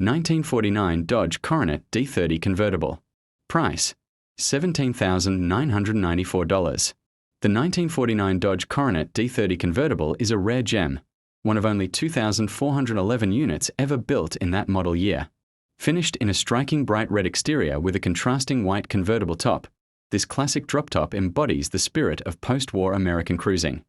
1949 Dodge Coronet D30 Convertible. Price: $17,994. The 1949 Dodge Coronet D30 Convertible is a rare gem, one of only 2,411 units ever built in that model year. Finished in a striking bright red exterior with a contrasting white convertible top, this classic drop top embodies the spirit of post-war American cruising.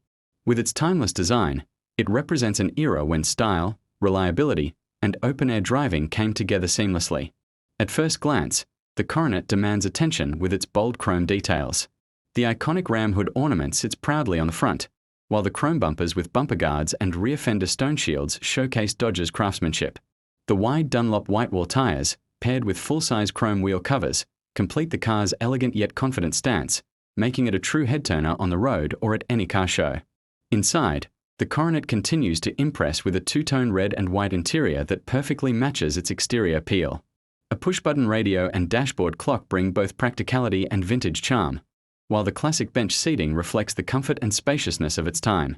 With its timeless design, it represents an era when style, reliability, and open-air driving came together seamlessly. At first glance, the Coronet demands attention with its bold chrome details. The iconic ram hood ornament sits proudly on the front, while the chrome bumpers with bumper guards and rear fender stone shields showcase Dodge's craftsmanship. The wide Dunlop whitewall tires, paired with full-size chrome wheel covers, complete the car's elegant yet confident stance, making it a true head-turner on the road or at any car show. Inside, the Coronet continues to impress with a two-tone red and white interior that perfectly matches its exterior appeal. A push-button radio and dashboard clock bring both practicality and vintage charm, while the classic bench seating reflects the comfort and spaciousness of its time.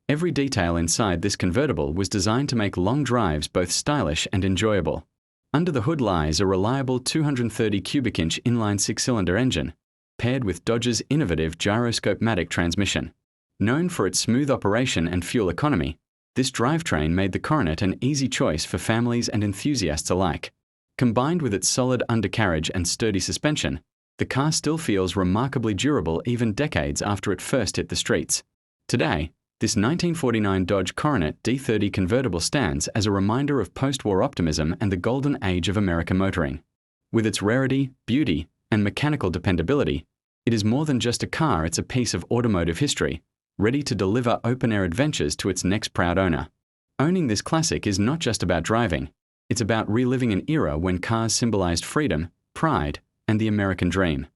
Every detail inside this convertible was designed to make long drives both stylish and enjoyable. Under the hood lies a reliable 230 cubic inch inline six-cylinder engine, paired with Dodge's innovative gyroscope-matic transmission. Known for its smooth operation and fuel economy, this drivetrain made the Coronet an easy choice for families and enthusiasts alike. Combined with its solid undercarriage and sturdy suspension, the car still feels remarkably durable even decades after it first hit the streets. Today, this 1949 Dodge Coronet D30 convertible stands as a reminder of post-war optimism and the golden age of American motoring. With its rarity, beauty, and mechanical dependability, it is more than just a car, it's a piece of automotive history, ready to deliver open-air adventures to its next proud owner. Owning this classic is not just about driving, it's about reliving an era when cars symbolized freedom, pride, and the American dream.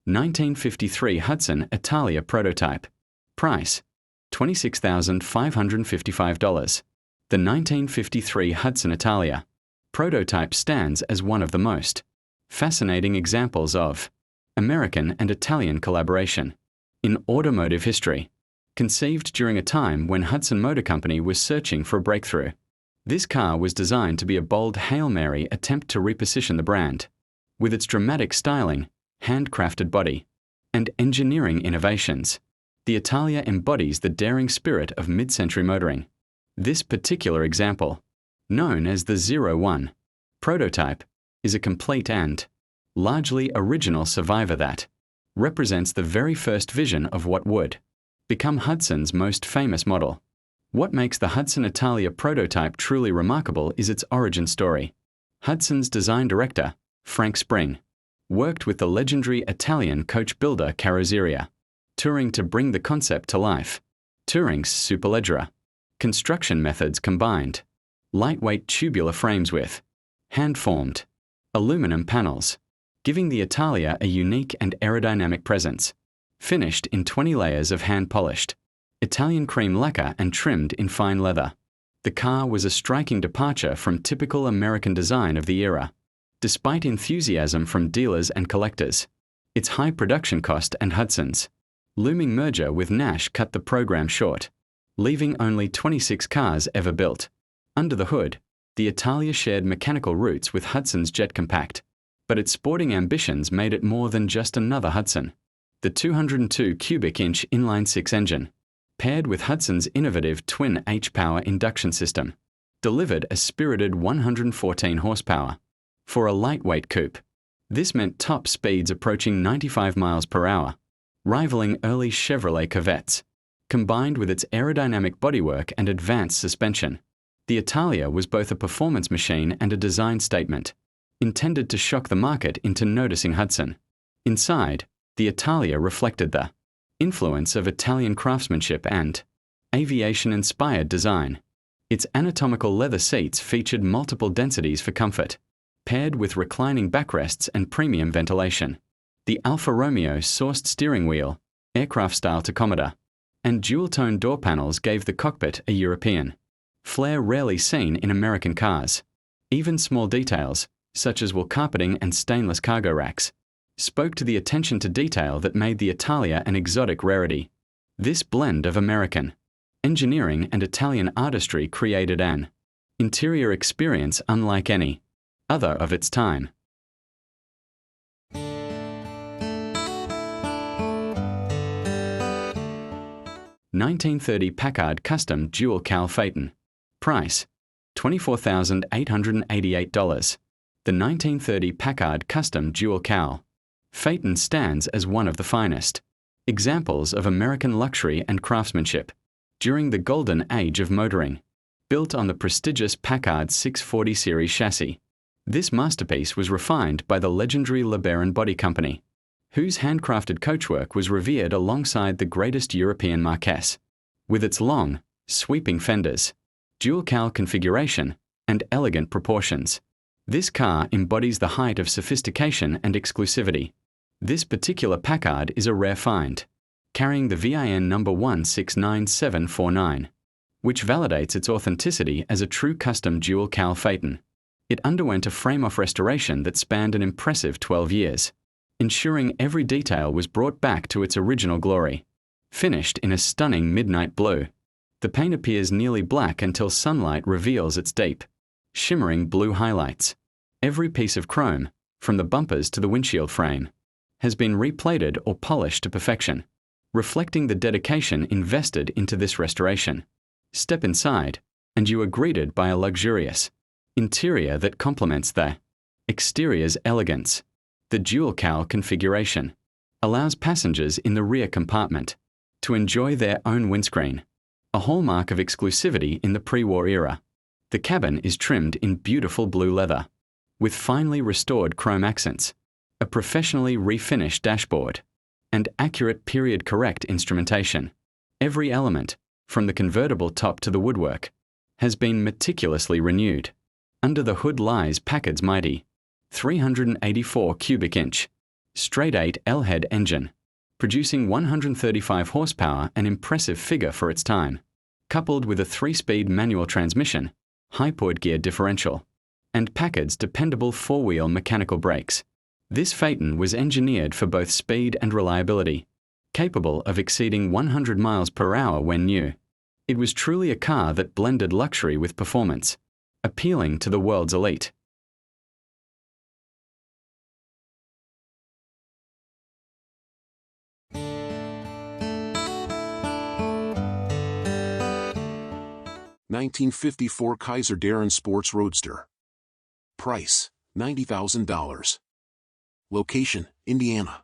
(1953) Hudson Italia Prototype. Price: $26,555. The 1953 Hudson Italia Prototype stands as one of the most fascinating examples of American and Italian collaboration in automotive history. Conceived during a time when Hudson Motor Company was searching for a breakthrough, this car was designed to be a bold Hail Mary attempt to reposition the brand. With its dramatic styling, handcrafted body, and engineering innovations, the Italia embodies the daring spirit of mid-century motoring. This particular example, known as the 01 prototype, is a complete and largely original survivor that represents the very first vision of what would become Hudson's most famous model. What makes the Hudson Italia prototype truly remarkable is its origin story. Hudson's design director, Frank Spring, worked with the legendary Italian coach builder Carrozzeria, Touring to bring the concept to life. Touring's superleggera construction methods combined lightweight tubular frames with hand-formed aluminum panels, giving the Italia a unique and aerodynamic presence. Finished in 20 layers of hand-polished Italian cream lacquer and trimmed in fine leather, the car was a striking departure from typical American design of the era. Despite enthusiasm from dealers and collectors, its high production cost and Hudson's looming merger with Nash cut the program short, leaving only 26 cars ever built. Under the hood, the Italia shared mechanical roots with Hudson's Jet Compact, but its sporting ambitions made it more than just another Hudson. The 202 cubic inch inline-six engine, paired with Hudson's innovative twin H-power induction system, delivered a spirited 114 horsepower. For a lightweight coupe, this meant top speeds approaching 95 miles per hour, rivaling early Chevrolet Corvettes. Combined with its aerodynamic bodywork and advanced suspension, the Italia was both a performance machine and a design statement, intended to shock the market into noticing Hudson. Inside, the Italia reflected the influence of Italian craftsmanship and aviation-inspired design. Its anatomical leather seats featured multiple densities for comfort, paired with reclining backrests and premium ventilation. The Alfa Romeo sourced steering wheel, aircraft-style tachometer, and dual-tone door panels gave the cockpit a European flair rarely seen in American cars. Even small details, such as wool carpeting and stainless cargo racks, spoke to the attention to detail that made the Italia an exotic rarity. This blend of American engineering and Italian artistry created an interior experience unlike any other of its time. 1930 Packard Custom Dual Cowl Phaeton. Price: $24,888. The 1930 Packard Custom Dual Cowl Phaeton stands as one of the finest examples of American luxury and craftsmanship during the golden age of motoring. Built on the prestigious Packard 640 series chassis, this masterpiece was refined by the legendary LeBaron Body Company, whose handcrafted coachwork was revered alongside the greatest European Marquess. With its long, sweeping fenders, dual cowl configuration, and elegant proportions, this car embodies the height of sophistication and exclusivity. This particular Packard is a rare find, carrying the VIN number 169749, which validates its authenticity as a true custom dual cowl Phaeton. It underwent a frame-off restoration that spanned an impressive 12 years, ensuring every detail was brought back to its original glory. Finished in a stunning midnight blue, the paint appears nearly black until sunlight reveals its deep, shimmering blue highlights. Every piece of chrome, from the bumpers to the windshield frame, has been replated or polished to perfection, reflecting the dedication invested into this restoration. Step inside, and you are greeted by a luxurious interior that complements the exterior's elegance. The dual cowl configuration allows passengers in the rear compartment to enjoy their own windscreen, a hallmark of exclusivity in the pre-war era. The cabin is trimmed in beautiful blue leather, with finely restored chrome accents, a professionally refinished dashboard, and accurate period-correct instrumentation. Every element, from the convertible top to the woodwork, has been meticulously renewed. Under the hood lies Packard's mighty 384 cubic inch, straight-8 L-head engine, producing 135 horsepower, an impressive figure for its time, coupled with a 3-speed manual transmission, high-powered gear differential, and Packard's dependable 4-wheel mechanical brakes. This Phaeton was engineered for both speed and reliability, capable of exceeding 100 miles per hour when new. It was truly a car that blended luxury with performance, appealing to the world's elite. (1954) Kaiser Darrin Sports Roadster. Price: $90,000. Location: Indiana.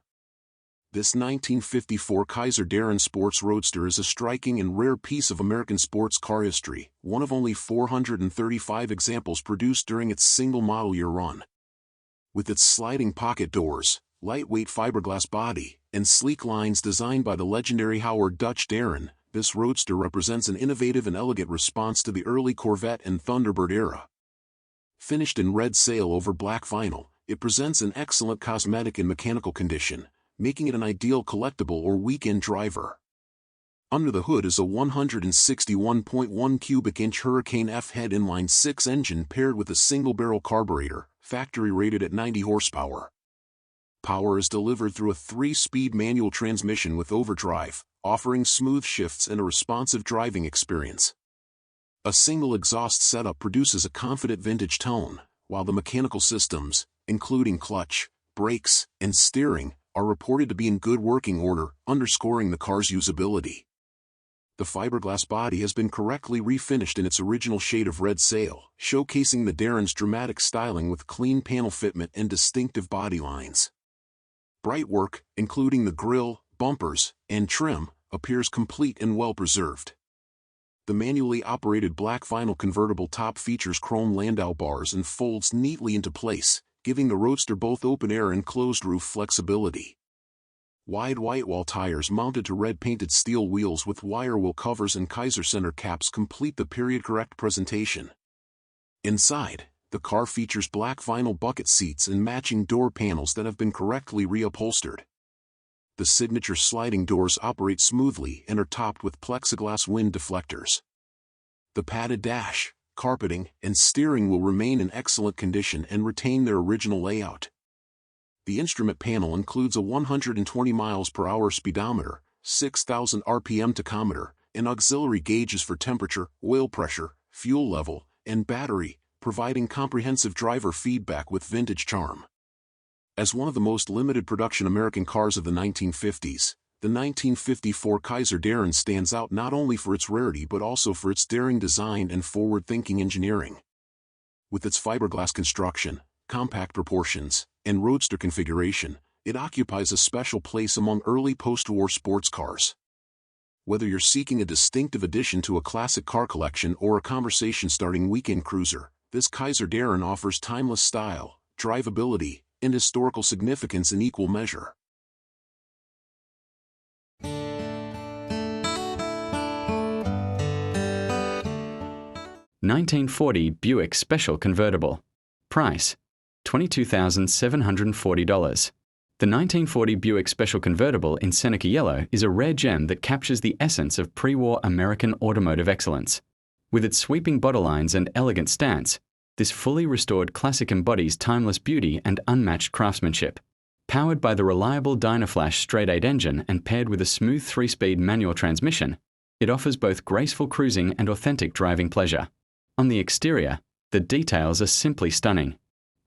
This 1954 Kaiser Darrin Sports Roadster is a striking and rare piece of American sports car history, one of only 435 examples produced during its single model year run. With its sliding pocket doors, lightweight fiberglass body, and sleek lines designed by the legendary Howard "Dutch" Darrin, this Roadster represents an innovative and elegant response to the early Corvette and Thunderbird era. Finished in red sail over black vinyl, it presents an excellent cosmetic and mechanical condition, making it an ideal collectible or weekend driver. Under the hood is a 161.1 cubic inch Hurricane F-head inline-6 engine paired with a single-barrel carburetor, factory rated at 90 horsepower. Power is delivered through a 3-speed manual transmission with overdrive, offering smooth shifts and a responsive driving experience. A single exhaust setup produces a confident vintage tone, while the mechanical systems, including clutch, brakes, and steering, are reported to be in good working order, underscoring the car's usability. The fiberglass body has been correctly refinished in its original shade of red sail, showcasing the Darrin's dramatic styling with clean panel fitment and distinctive body lines. Bright work, including the grille, bumpers, and trim, appears complete and well preserved. The manually operated black vinyl convertible top features chrome landau bars and folds neatly into place, giving the Roadster both open-air and closed-roof flexibility. Wide white-wall tires mounted to red-painted steel wheels with wire wheel covers and Kaiser center caps complete the period-correct presentation. Inside, the car features black vinyl bucket seats and matching door panels that have been correctly reupholstered. The signature sliding doors operate smoothly and are topped with plexiglass wind deflectors. The padded dash, carpeting, and steering will remain in excellent condition and retain their original layout. The instrument panel includes a 120 miles per hour speedometer, 6,000 RPM tachometer, and auxiliary gauges for temperature, oil pressure, fuel level, and battery, providing comprehensive driver feedback with vintage charm. As one of the most limited production American cars of the 1950s, the 1954 Kaiser Darrin stands out not only for its rarity but also for its daring design and forward-thinking engineering. With its fiberglass construction, compact proportions, and roadster configuration, it occupies a special place among early post-war sports cars. Whether you're seeking a distinctive addition to a classic car collection or a conversation-starting weekend cruiser, this Kaiser Darrin offers timeless style, drivability, and historical significance in equal measure. $1940 Buick Special Convertible. Price: $22,740. The 1940 Buick Special Convertible in Seneca Yellow is a rare gem that captures the essence of pre-war American automotive excellence. With its sweeping bodylines and elegant stance, this fully restored classic embodies timeless beauty and unmatched craftsmanship. Powered by the reliable Dynaflash straight-8 engine and paired with a smooth 3-speed manual transmission, it offers both graceful cruising and authentic driving pleasure. On the exterior, the details are simply stunning.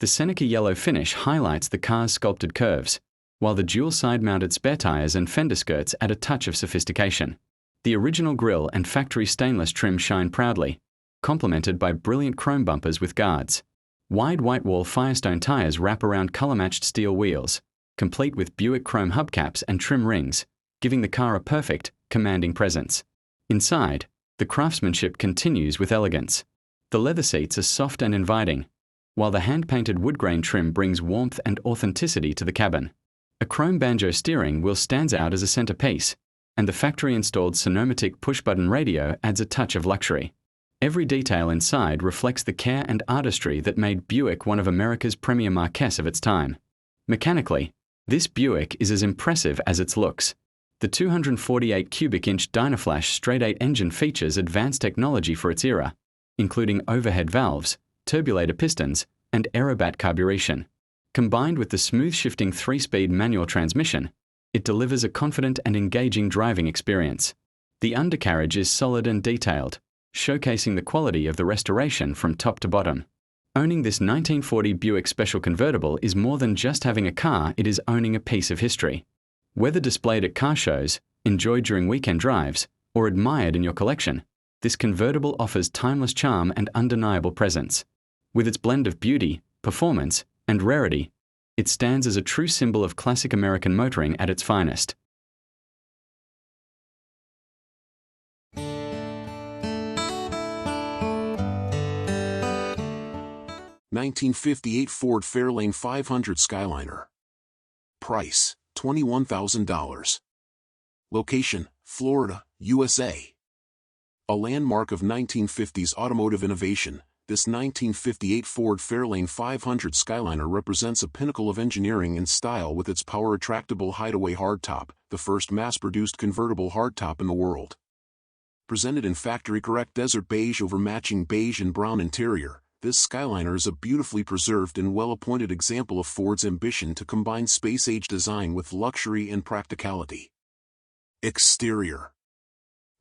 The Seneca Yellow finish highlights the car's sculpted curves, while the dual side-mounted spare tires and fender skirts add a touch of sophistication. The original grille and factory stainless trim shine proudly, complemented by brilliant chrome bumpers with guards. Wide white-wall Firestone tires wrap around color-matched steel wheels, complete with Buick chrome hubcaps and trim rings, giving the car a perfect, commanding presence. Inside, the craftsmanship continues with elegance. The leather seats are soft and inviting, while the hand-painted wood grain trim brings warmth and authenticity to the cabin. A chrome banjo steering wheel stands out as a centerpiece, and the factory-installed Sonomatic push-button radio adds a touch of luxury. Every detail inside reflects the care and artistry that made Buick one of America's premier marques of its time. Mechanically, this Buick is as impressive as its looks. The 248 cubic inch Dynaflash straight-8 engine features advanced technology for its era, including overhead valves, turbulator pistons, and aerobat carburation. Combined with the smooth-shifting 3-speed manual transmission, it delivers a confident and engaging driving experience. The undercarriage is solid and detailed, showcasing the quality of the restoration from top to bottom. Owning this 1940 Buick Special Convertible is more than just having a car, it is owning a piece of history. Whether displayed at car shows, enjoyed during weekend drives, or admired in your collection, this convertible offers timeless charm and undeniable presence. With its blend of beauty, performance, and rarity, it stands as a true symbol of classic American motoring at its finest. $1958 Ford Fairlane 500 Skyliner. Price: $21,000. Location: Florida, USA. A landmark of 1950s automotive innovation, this 1958 Ford Fairlane 500 Skyliner represents a pinnacle of engineering and style with its power-attractable hideaway hardtop, the first mass-produced convertible hardtop in the world. Presented in factory-correct desert beige over matching beige and brown interior, this Skyliner is a beautifully preserved and well-appointed example of Ford's ambition to combine space-age design with luxury and practicality. Exterior.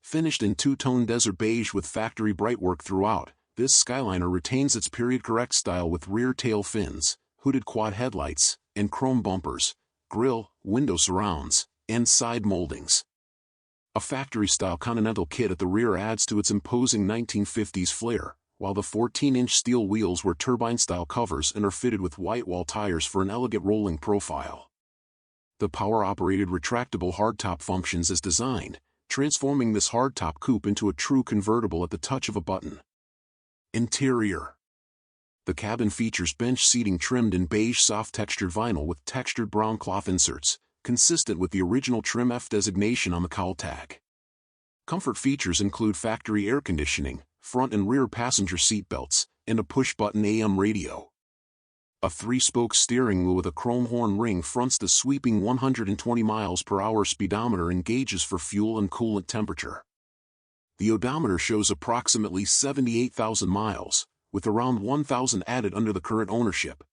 Finished in two-tone desert beige with factory brightwork throughout, this Skyliner retains its period-correct style with rear tail fins, hooded quad headlights, and chrome bumpers, grille, window surrounds, and side moldings. A factory-style Continental kit at the rear adds to its imposing 1950s flair, while the 14-inch steel wheels wear turbine-style covers and are fitted with white-wall tires for an elegant rolling profile. The power-operated retractable hardtop functions as designed, transforming this hardtop coupe into a true convertible at the touch of a button. Interior. The cabin features bench seating trimmed in beige soft-textured vinyl with textured brown cloth inserts, consistent with the original Trim F designation on the cowl tag. Comfort features include factory air conditioning, front and rear passenger seat belts, and a push-button AM radio. A 3-spoke steering wheel with a chrome horn ring fronts the sweeping 120 miles per hour speedometer and gauges for fuel and coolant temperature. The odometer shows approximately 78,000 miles, with around 1,000 added under the current ownership.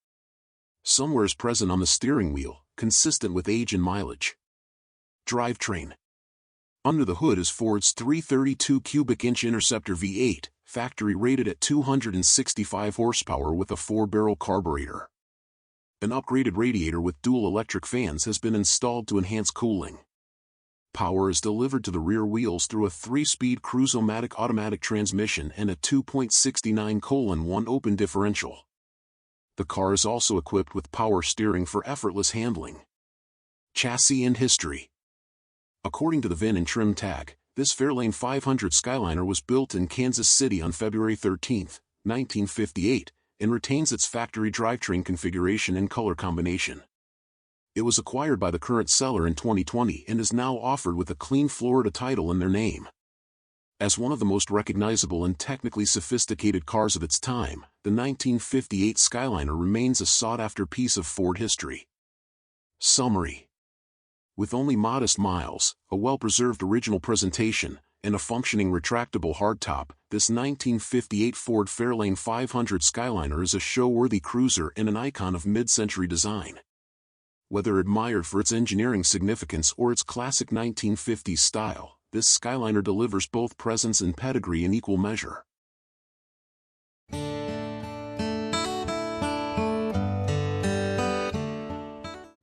Some wear is present on the steering wheel, consistent with age and mileage. Drivetrain. Under the hood is Ford's 332 cubic inch Interceptor V8, factory rated at 265 horsepower with a 4-barrel carburetor. An upgraded radiator with dual electric fans has been installed to enhance cooling. Power is delivered to the rear wheels through a 3-speed Cruise-O-Matic automatic transmission and a 2.69:1 open differential. The car is also equipped with power steering for effortless handling. Chassis and history. According to the VIN and trim tag, this Fairlane 500 Skyliner was built in Kansas City on February 13, 1958, and retains its factory drivetrain configuration and color combination. It was acquired by the current seller in 2020 and is now offered with a clean Florida title in their name. As one of the most recognizable and technically sophisticated cars of its time, the 1958 Skyliner remains a sought-after piece of Ford history. Summary. With only modest miles, a well-preserved original presentation, and a functioning retractable hardtop, this 1958 Ford Fairlane 500 Skyliner is a show-worthy cruiser and an icon of mid-century design. Whether admired for its engineering significance or its classic 1950s style, this Skyliner delivers both presence and pedigree in equal measure.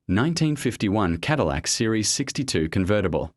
(1951) Cadillac Series 62 Convertible.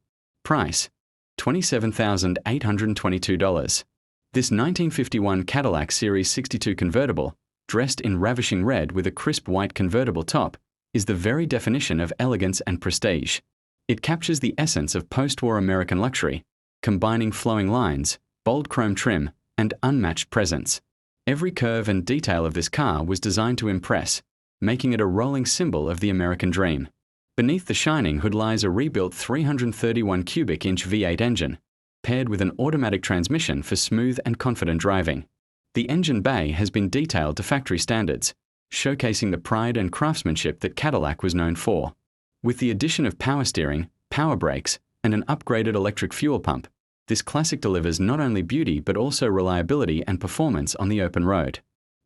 Price: $27,822. This 1951 Cadillac Series 62 Convertible, dressed in ravishing red with a crisp white convertible top, is the very definition of elegance and prestige. It captures the essence of post-war American luxury, combining flowing lines, bold chrome trim, and unmatched presence. Every curve and detail of this car was designed to impress, making it a rolling symbol of the American dream. Beneath the shining hood lies a rebuilt 331 cubic inch V8 engine, paired with an automatic transmission for smooth and confident driving. The engine bay has been detailed to factory standards, showcasing the pride and craftsmanship that Cadillac was known for. With the addition of power steering, power brakes, and an upgraded electric fuel pump, this classic delivers not only beauty but also reliability and performance on the open road.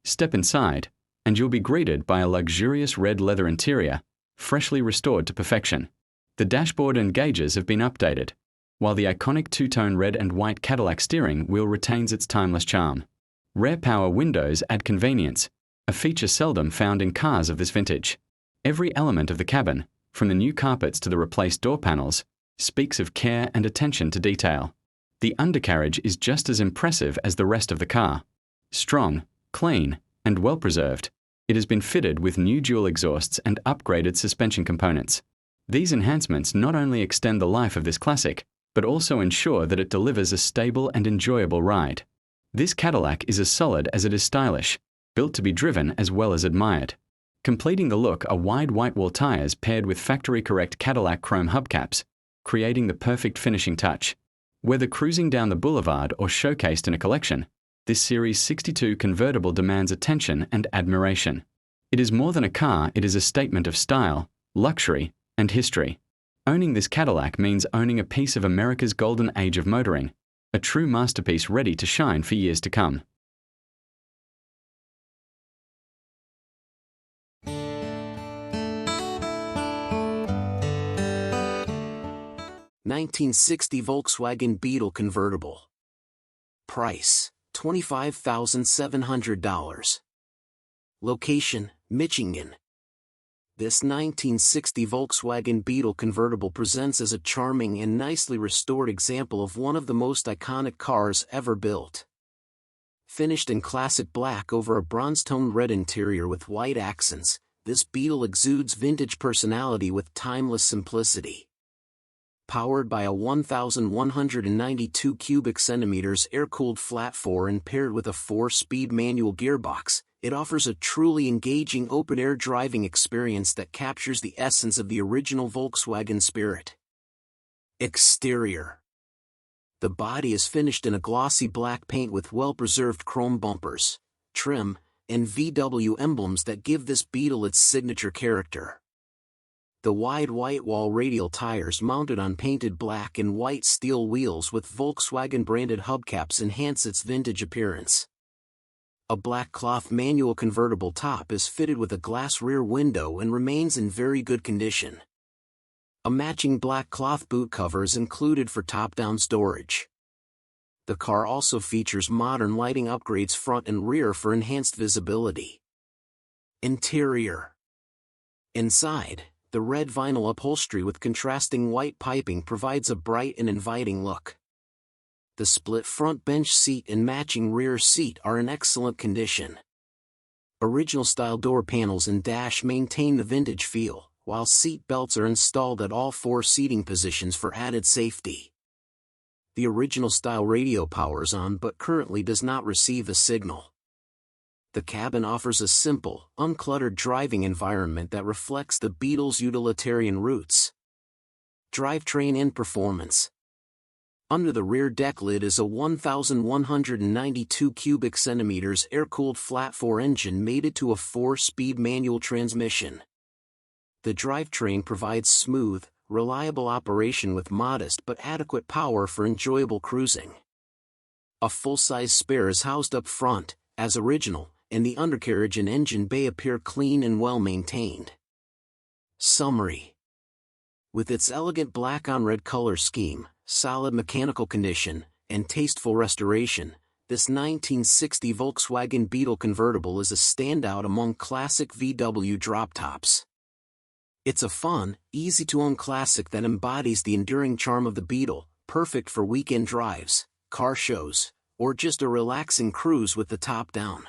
Step inside, and you'll be greeted by a luxurious red leather interior, freshly restored to perfection. The dashboard and gauges have been updated, while the iconic two-tone red and white Cadillac steering wheel retains its timeless charm. Rear power windows add convenience, a feature seldom found in cars of this vintage. Every element of the cabin, from the new carpets to the replaced door panels, speaks of care and attention to detail. The undercarriage is just as impressive as the rest of the car. Strong, clean, and well-preserved, it has been fitted with new dual exhausts and upgraded suspension components. These enhancements not only extend the life of this classic, but also ensure that it delivers a stable and enjoyable ride. This Cadillac is as solid as it is stylish, built to be driven as well as admired. Completing the look are wide white-wall tires paired with factory-correct Cadillac chrome hubcaps, creating the perfect finishing touch. Whether cruising down the boulevard or showcased in a collection, this Series 62 Convertible demands attention and admiration. It is more than a car, it is a statement of style, luxury, and history. Owning this Cadillac means owning a piece of America's golden age of motoring, a true masterpiece ready to shine for years to come. (1960) Volkswagen Beetle Convertible. Price: $25,700. Location: Michigan. This 1960 Volkswagen Beetle Convertible presents as a charming and nicely restored example of one of the most iconic cars ever built. Finished in classic black over a bronze-toned red interior with white accents, this Beetle exudes vintage personality with timeless simplicity. Powered by a 1,192 cubic centimeters air-cooled flat-4 and paired with a 4-speed manual gearbox, it offers a truly engaging open-air driving experience that captures the essence of the original Volkswagen spirit. Exterior. The body is finished in a glossy black paint with well-preserved chrome bumpers, trim, and VW emblems that give this Beetle its signature character. The wide white wall radial tires mounted on painted black and white steel wheels with Volkswagen-branded hubcaps enhance its vintage appearance. A black cloth manual convertible top is fitted with a glass rear window and remains in very good condition. A matching black cloth boot cover is included for top-down storage. The car also features modern lighting upgrades front and rear for enhanced visibility. Interior. Inside, the red vinyl upholstery with contrasting white piping provides a bright and inviting look. The split front bench seat and matching rear seat are in excellent condition. Original-style door panels and dash maintain the vintage feel, while seat belts are installed at all 4 seating positions for added safety. The original-style radio powers on but currently does not receive a signal. The cabin offers a simple, uncluttered driving environment that reflects the Beetle's utilitarian roots. Drivetrain and performance. Under the rear deck lid is a 1,192 cubic centimeters air-cooled flat-4 engine mated to a 4-speed manual transmission. The drivetrain provides smooth, reliable operation with modest but adequate power for enjoyable cruising. A full-size spare is housed up front, as original, and the undercarriage and engine bay appear clean and well-maintained. Summary. With its elegant black-on-red color scheme, solid mechanical condition, and tasteful restoration, this 1960 Volkswagen Beetle convertible is a standout among classic VW drop-tops. It's a fun, easy-to-own classic that embodies the enduring charm of the Beetle, perfect for weekend drives, car shows, or just a relaxing cruise with the top down.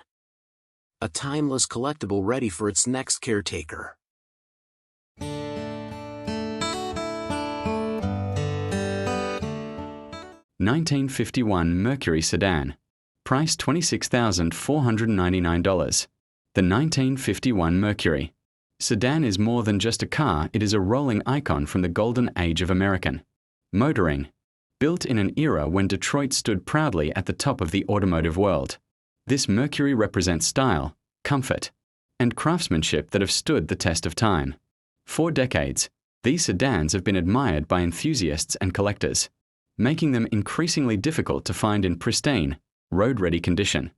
A timeless collectible ready for its next caretaker. (1951) Mercury Sedan. Price $26,499. The 1951 Mercury Sedan is more than just a car, it is a rolling icon from the golden age of American motoring. Built in an era when Detroit stood proudly at the top of the automotive world, this Mercury represents style, comfort, and craftsmanship that have stood the test of time. For decades, these sedans have been admired by enthusiasts and collectors, making them increasingly difficult to find in pristine, road-ready condition.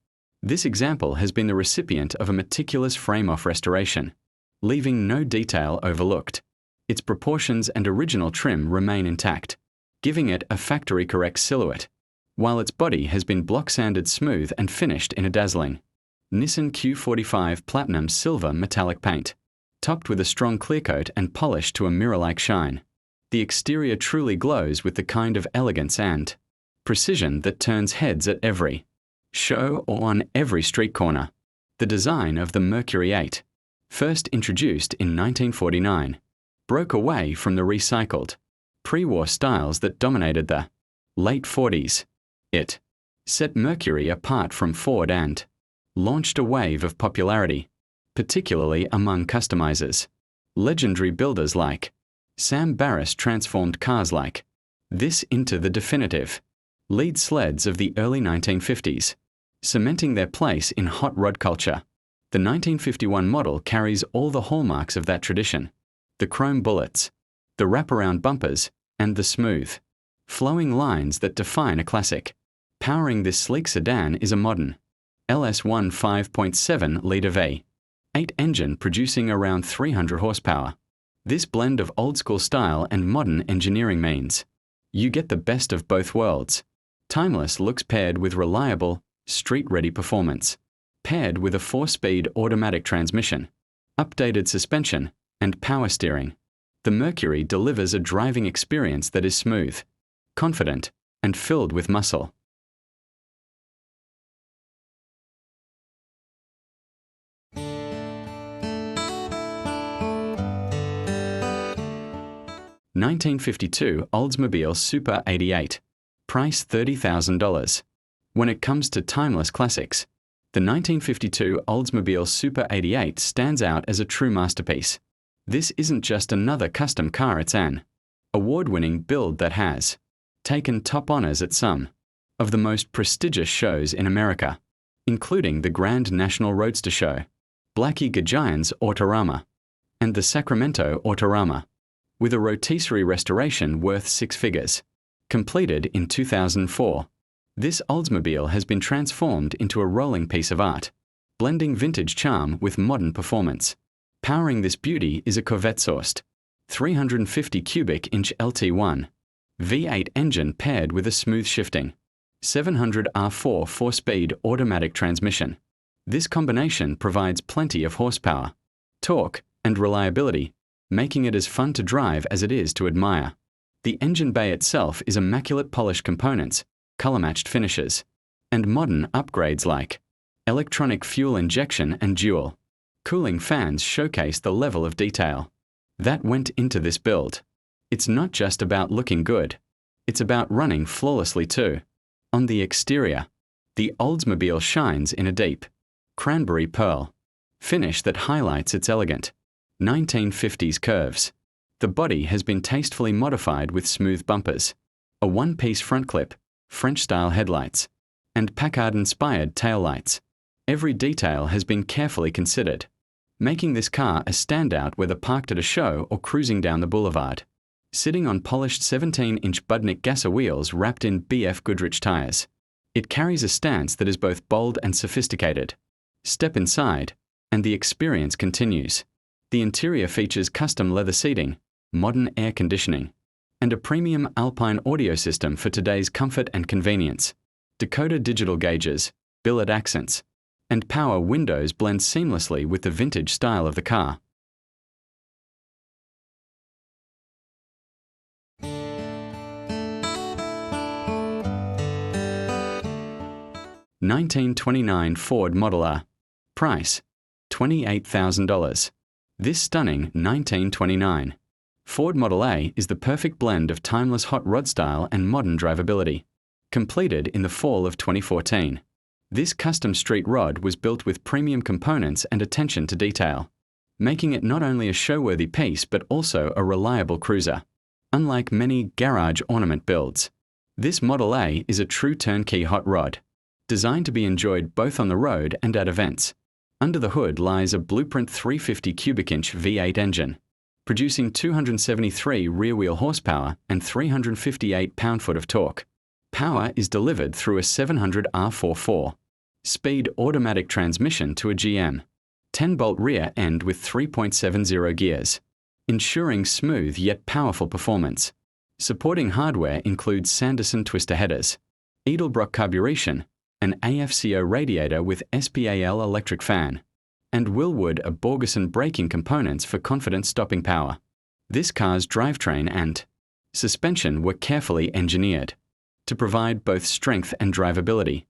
This example has been the recipient of a meticulous frame-off restoration, leaving no detail overlooked. Its proportions and original trim remain intact, giving it a factory-correct silhouette, while its body has been block-sanded smooth and finished in a dazzling Nissan Q45 Platinum Silver metallic paint, topped with a strong clearcoat and polished to a mirror-like shine. The exterior truly glows with the kind of elegance and precision that turns heads at every show or on every street corner. The design of the Mercury 8, first introduced in 1949, broke away from the recycled, pre-war styles that dominated the late 40s. It set Mercury apart from Ford and launched a wave of popularity, particularly among customizers. Legendary builders like Sam Barris transformed cars like this into the definitive lead sleds of the early 1950s, cementing their place in hot rod culture. The 1951 model carries all the hallmarks of that tradition: the chrome bullets, the wraparound bumpers, and the smooth, flowing lines that define a classic. Powering this sleek sedan is a modern LS1 5.7-litre V8 engine producing around 300 horsepower. This blend of old-school style and modern engineering means you get the best of both worlds. Timeless looks paired with reliable, street-ready performance, paired with a 4-speed automatic transmission, updated suspension, and power steering. The Mercury delivers a driving experience that is smooth, confident, and filled with muscle. (1952) Oldsmobile Super 88. Price $30,000. When it comes to timeless classics, the 1952 Oldsmobile Super 88 stands out as a true masterpiece. This isn't just another custom car, it's an award-winning build that has taken top honors at some of the most prestigious shows in America, including the Grand National Roadster Show, Blackie Gagian's Autorama, and the Sacramento Autorama, with a rotisserie restoration worth six figures. Completed in 2004, this Oldsmobile has been transformed into a rolling piece of art, blending vintage charm with modern performance. Powering this beauty is a Corvette-sourced 350 cubic inch LT1 V8 engine paired with a smooth shifting 700 R4 4-speed automatic transmission. This combination provides plenty of horsepower, torque, and reliability, making it as fun to drive as it is to admire. The engine bay itself is immaculate polished components, color-matched finishes, and modern upgrades like electronic fuel injection and dual cooling fans showcase the level of detail that went into this build. It's not just about looking good, it's about running flawlessly too. On the exterior, the Oldsmobile shines in a deep cranberry pearl finish that highlights its elegant 1950s curves. The body has been tastefully modified with smooth bumpers, a one-piece front clip, French-style headlights, and Packard-inspired taillights. Every detail has been carefully considered, making this car a standout whether parked at a show or cruising down the boulevard. Sitting on polished 17-inch Budnik Gasser wheels wrapped in BF Goodrich tires, it carries a stance that is both bold and sophisticated. Step inside, and the experience continues. The interior features custom leather seating, modern air conditioning, and a premium Alpine audio system for today's comfort and convenience. Dakota digital gauges, billet accents, and power windows blend seamlessly with the vintage style of the car. (1929) Ford Model A. Price: $28,000. This stunning 1929 Ford Model A is the perfect blend of timeless hot rod style and modern drivability. Completed in the fall of 2014. This custom street rod was built with premium components and attention to detail, making it not only a show-worthy piece but also a reliable cruiser. Unlike many garage ornament builds, this Model A is a true turnkey hot rod, designed to be enjoyed both on the road and at events. Under the hood lies a blueprint 350 cubic inch V8 engine, producing 273 rear-wheel horsepower and 358 pound-foot of torque. Power is delivered through a 700 R4 4-speed automatic transmission to a GM 10-bolt rear end with 3.70 gears, ensuring smooth yet powerful performance. Supporting hardware includes Sanderson twister headers, Edelbrock carburation, an AFCO radiator with SPAL electric fan, and Willwood or Borgeson braking components for confident stopping power. This car's drivetrain and suspension were carefully engineered to provide both strength and drivability,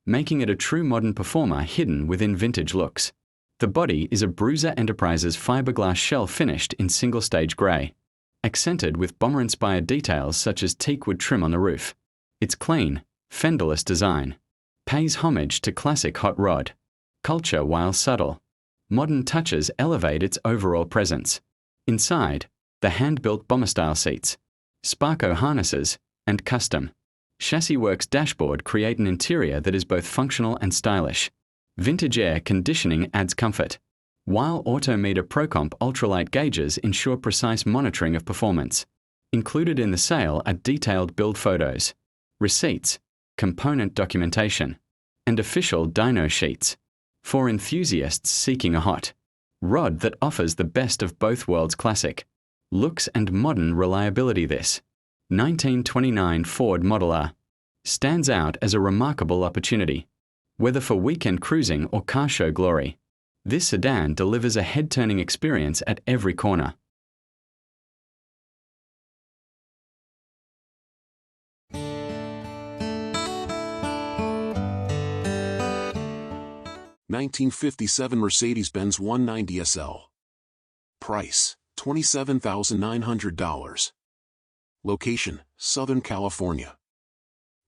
making it a true modern performer hidden within vintage looks. The body is a Bruiser Enterprises fiberglass shell finished in single-stage grey, accented with bomber-inspired details such as teakwood trim on the roof. Its clean, fenderless design pays homage to classic hot rod culture while subtle. Modern touches elevate its overall presence. Inside, the hand-built bomber-style seats, Sparco harnesses, and custom Chassis Works dashboard create an interior that is both functional and stylish. Vintage air conditioning adds comfort, while Autometer ProComp ultralight gauges ensure precise monitoring of performance. Included in the sale are detailed build photos, receipts, component documentation, and official dyno sheets for enthusiasts seeking a hot rod that offers the best of both worlds: classic looks and modern reliability. This 1929 Ford Model A stands out as a remarkable opportunity. Whether for weekend cruising or car show glory, this sedan delivers a head-turning experience at every corner. (1957) Mercedes-Benz 190 SL. Price: $27,900. Location: Southern California.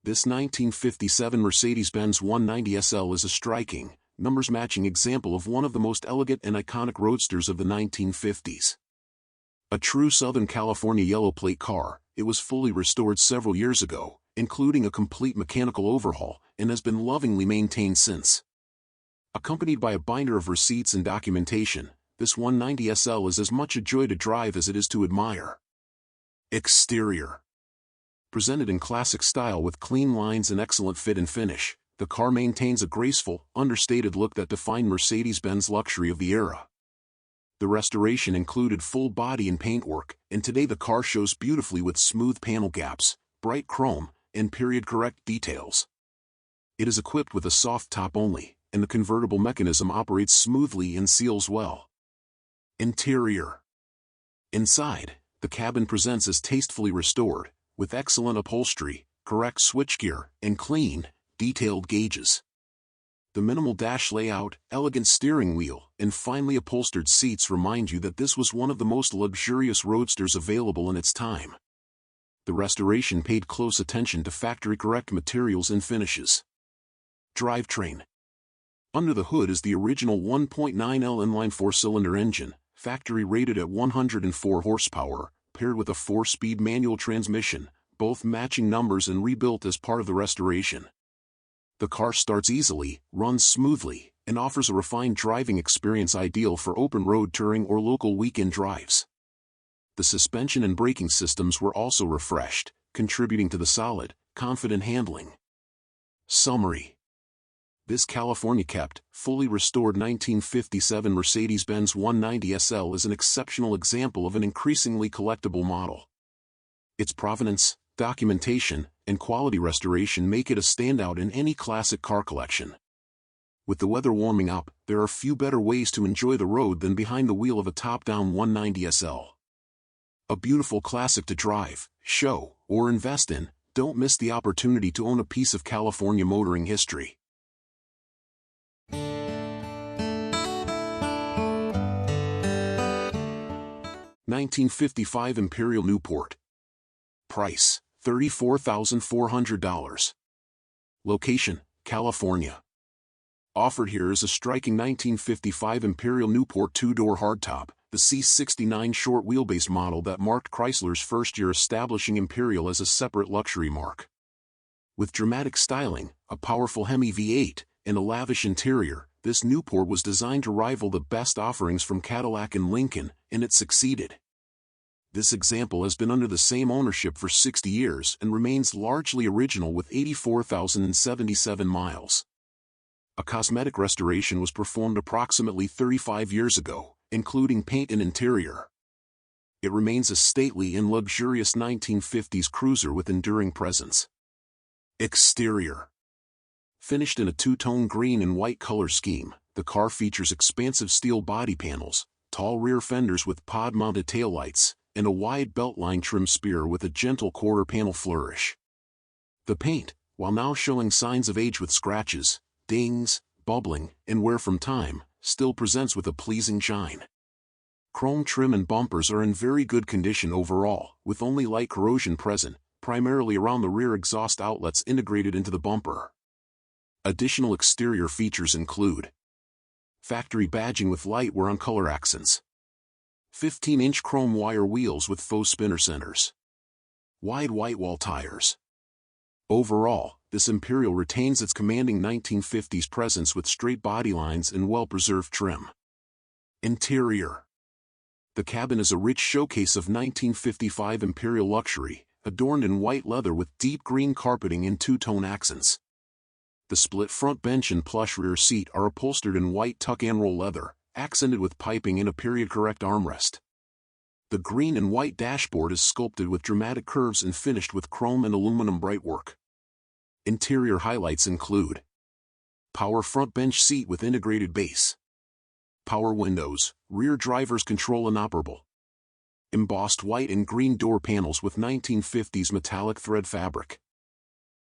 This 1957 Mercedes-Benz 190 SL is a striking, numbers-matching example of one of the most elegant and iconic roadsters of the 1950s. A true Southern California yellow plate car, it was fully restored several years ago, including a complete mechanical overhaul, and has been lovingly maintained since. Accompanied by a binder of receipts and documentation, this 190 SL is as much a joy to drive as it is to admire. Exterior. Presented in classic style with clean lines and excellent fit and finish, the car maintains a graceful, understated look that defined Mercedes-Benz luxury of the era. The restoration included full body and paintwork, and today the car shows beautifully with smooth panel gaps, bright chrome, and period-correct details. It is equipped with a soft top only, and the convertible mechanism operates smoothly and seals well. Interior. Inside, the cabin presents as tastefully restored, with excellent upholstery, correct switchgear, and clean, detailed gauges. The minimal dash layout, elegant steering wheel, and finely upholstered seats remind you that this was one of the most luxurious roadsters available in its time. The restoration paid close attention to factory-correct materials and finishes. Drivetrain. Under the hood is the original 1.9L inline four-cylinder engine, factory-rated at 104 horsepower, paired with a 4-speed manual transmission, both matching numbers and rebuilt as part of the restoration. The car starts easily, runs smoothly, and offers a refined driving experience ideal for open road touring or local weekend drives. The suspension and braking systems were also refreshed, contributing to the solid, confident handling. Summary. This California-kept, fully restored 1957 Mercedes-Benz 190 SL is an exceptional example of an increasingly collectible model. Its provenance, documentation, and quality restoration make it a standout in any classic car collection. With the weather warming up, there are few better ways to enjoy the road than behind the wheel of a top-down 190 SL. A beautiful classic to drive, show, or invest in. Don't miss the opportunity to own a piece of California motoring history. $1955 Imperial Newport. Price, $34,400. Location, California. Offered here is a striking 1955 Imperial Newport two-door hardtop, the C69 short wheelbase model that marked Chrysler's first year establishing Imperial as a separate luxury mark. With dramatic styling, a powerful Hemi V8, and a lavish interior, this Newport was designed to rival the best offerings from Cadillac and Lincoln, and it succeeded. This example has been under the same ownership for 60 years and remains largely original with 84,077 miles. A cosmetic restoration was performed approximately 35 years ago, including paint and interior. It remains a stately and luxurious 1950s cruiser with enduring presence. Exterior. Finished in a two-tone green and white color scheme, the car features expansive steel body panels, tall rear fenders with pod-mounted taillights, and a wide beltline trim spear with a gentle quarter-panel flourish. The paint, while now showing signs of age with scratches, dings, bubbling, and wear from time, still presents with a pleasing shine. Chrome trim and bumpers are in very good condition overall, with only light corrosion present, primarily around the rear exhaust outlets integrated into the bumper. Additional exterior features include factory badging with light wear on color accents, 15-inch chrome wire wheels with faux spinner centers, wide white wall tires. Overall, this Imperial retains its commanding 1950s presence with straight body lines and well-preserved trim. Interior. The cabin is a rich showcase of 1955 Imperial luxury, adorned in white leather with deep green carpeting and two-tone accents. The split front bench and plush rear seat are upholstered in white tuck-and-roll leather, accented with piping and a period-correct armrest. The green and white dashboard is sculpted with dramatic curves and finished with chrome and aluminum brightwork. Interior highlights include power front bench seat with integrated base, power windows, rear driver's control inoperable, embossed white and green door panels with 1950s metallic thread fabric,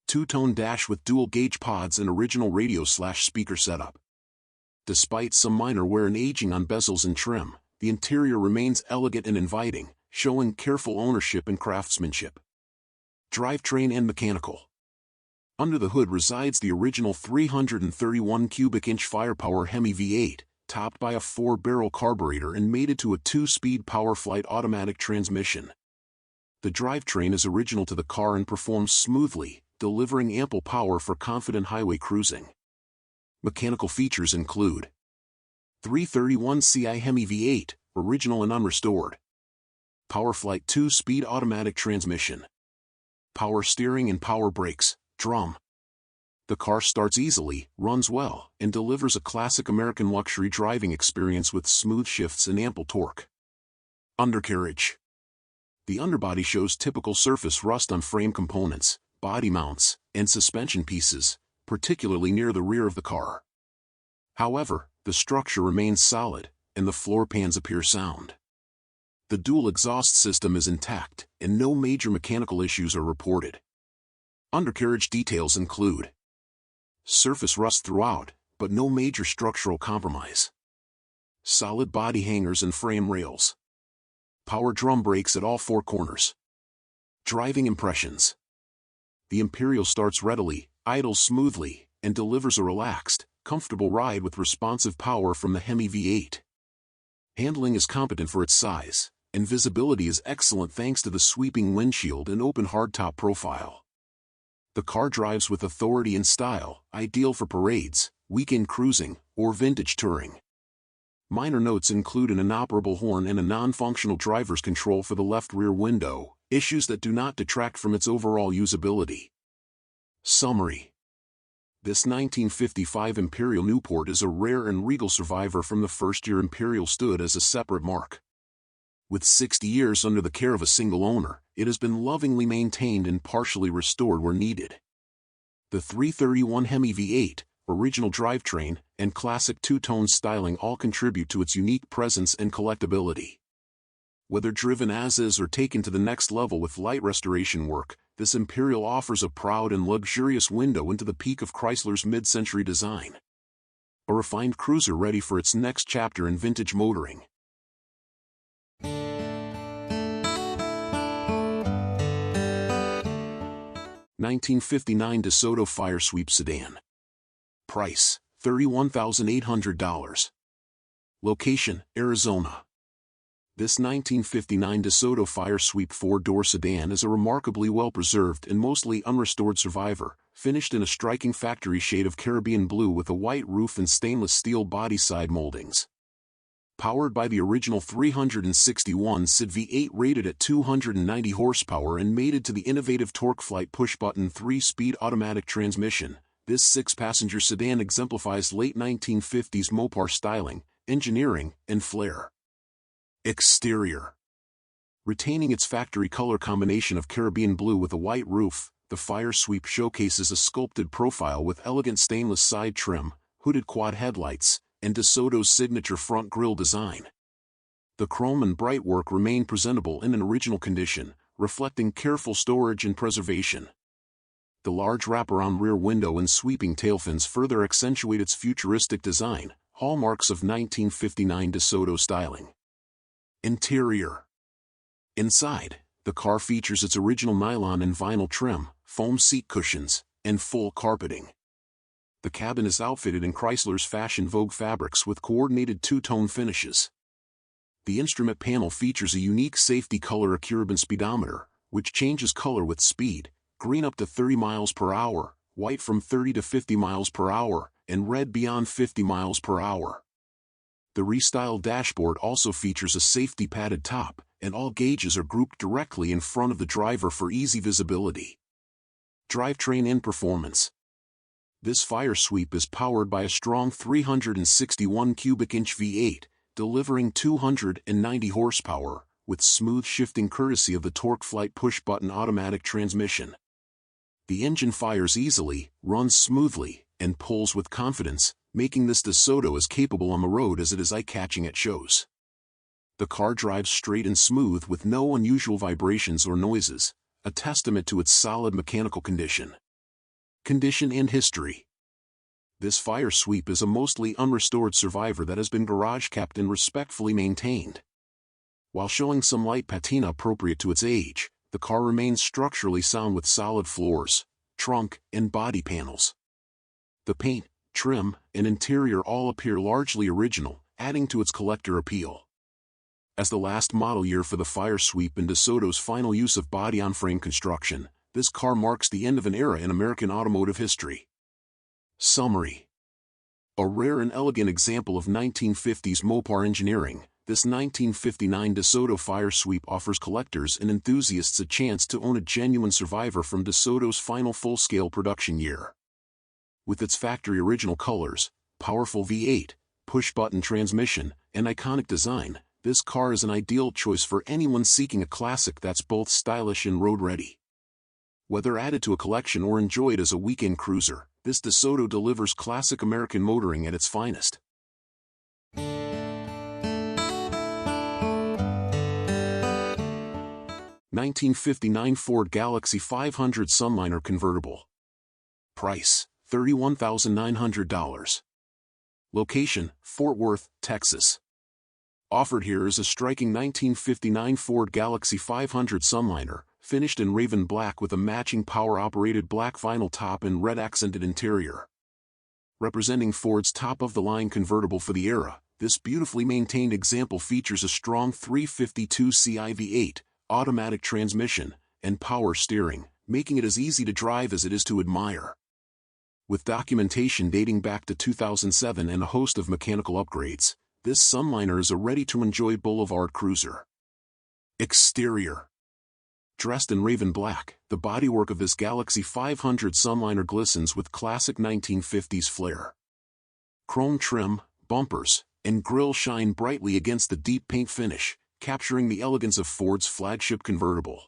two-tone dash with dual-gauge pods and original radio/speaker setup. Despite some minor wear and aging on bezels and trim, the interior remains elegant and inviting, showing careful ownership and craftsmanship. Drivetrain and mechanical. Under the hood resides the original 331 cubic inch firepower Hemi V8, topped by a 4-barrel carburetor and mated to a 2-speed PowerFlight automatic transmission. The drivetrain is original to the car and performs smoothly, delivering ample power for confident highway cruising. Mechanical features include 331 Ci Hemi V8, original and unrestored. PowerFlight 2-speed automatic transmission. Power steering and power brakes, drum. The car starts easily, runs well, and delivers a classic American luxury driving experience with smooth shifts and ample torque. Undercarriage. The underbody shows typical surface rust on frame components, body mounts, and suspension pieces, particularly near the rear of the car. However, the structure remains solid, and the floor pans appear sound. The dual exhaust system is intact, and no major mechanical issues are reported. Undercarriage details include surface rust throughout, but no major structural compromise. Solid body hangers and frame rails. Power drum brakes at all four corners. Driving impressions. The Imperial starts readily, idles smoothly, and delivers a relaxed, comfortable ride with responsive power from the Hemi V8. Handling is competent for its size, and visibility is excellent thanks to the sweeping windshield and open hardtop profile. The car drives with authority and style, ideal for parades, weekend cruising, or vintage touring. Minor notes include an inoperable horn and a non-functional driver's control for the left rear window, issues that do not detract from its overall usability. Summary. This 1955 Imperial Newport is a rare and regal survivor from the first year Imperial stood as a separate marque. With 60 years under the care of a single owner, it has been lovingly maintained and partially restored where needed. The 331 Hemi V8, original drivetrain, and classic two-tone styling all contribute to its unique presence and collectability. Whether driven as is or taken to the next level with light restoration work, this Imperial offers a proud and luxurious window into the peak of Chrysler's mid-century design. A refined cruiser ready for its next chapter in vintage motoring. 1959 DeSoto Firesweep Sedan. Price, $31,800. Location, Arizona. This 1959 DeSoto Firesweep four-door sedan is a remarkably well-preserved and mostly unrestored survivor, finished in a striking factory shade of Caribbean blue with a white roof and stainless steel body side moldings. Powered by the original 361 SID V8 rated at 290 horsepower and mated to the innovative TorqueFlite push-button 3-speed automatic transmission, this 6-passenger sedan exemplifies late 1950s Mopar styling, engineering, and flair. Exterior. Retaining its factory color combination of Caribbean blue with a white roof, the Firesweep showcases a sculpted profile with elegant stainless side trim, hooded quad headlights, and DeSoto's signature front grille design. The chrome and bright work remain presentable in an original condition, reflecting careful storage and preservation. The large wraparound rear window and sweeping tailfins further accentuate its futuristic design, hallmarks of 1959 DeSoto styling. Interior. Inside, the car features its original nylon and vinyl trim, foam seat cushions, and full carpeting. The cabin is outfitted in Chrysler's Fashion Vogue fabrics with coordinated two-tone finishes. The instrument panel features a unique safety color Accurabin speedometer, which changes color with speed, green up to 30 miles per hour, white from 30 to 50 miles per hour, and red beyond 50 miles per hour. The restyled dashboard also features a safety padded top, and all gauges are grouped directly in front of the driver for easy visibility. Drivetrain and performance. This Firesweep is powered by a strong 361 cubic inch V8, delivering 290 horsepower, with smooth shifting courtesy of the TorqueFlite push-button automatic transmission. The engine fires easily, runs smoothly, and pulls with confidence, making this DeSoto as capable on the road as it is eye-catching at shows. The car drives straight and smooth with no unusual vibrations or noises, a testament to its solid mechanical condition. Condition and history. This Firesweep is a mostly unrestored survivor that has been garage-kept and respectfully maintained. While showing some light patina appropriate to its age, the car remains structurally sound with solid floors, trunk, and body panels. The paint, trim, and interior all appear largely original, adding to its collector appeal. As the last model year for the Firesweep and DeSoto's final use of body-on-frame construction, this car marks the end of an era in American automotive history. Summary. A rare and elegant example of 1950s Mopar engineering, this 1959 DeSoto Firesweep offers collectors and enthusiasts a chance to own a genuine survivor from DeSoto's final full-scale production year. With its factory original colors, powerful V8, push-button transmission, and iconic design, this car is an ideal choice for anyone seeking a classic that's both stylish and road-ready. Whether added to a collection or enjoyed as a weekend cruiser, this DeSoto delivers classic American motoring at its finest. (1959) Ford Galaxy 500 Sunliner Convertible. Price: $31,900. Location: Fort Worth, Texas. Offered here is a striking 1959 Ford Galaxy 500 Sunliner, finished in raven black with a matching power-operated black vinyl top and red-accented interior. Representing Ford's top-of-the-line convertible for the era, this beautifully maintained example features a strong 352 CI V8, automatic transmission, and power steering, making it as easy to drive as it is to admire. With documentation dating back to 2007 and a host of mechanical upgrades, this Sunliner is a ready-to-enjoy boulevard cruiser. Exterior. Dressed in raven black, the bodywork of this Galaxy 500 Sunliner glistens with classic 1950s flair. Chrome trim, bumpers, and grille shine brightly against the deep paint finish, capturing the elegance of Ford's flagship convertible.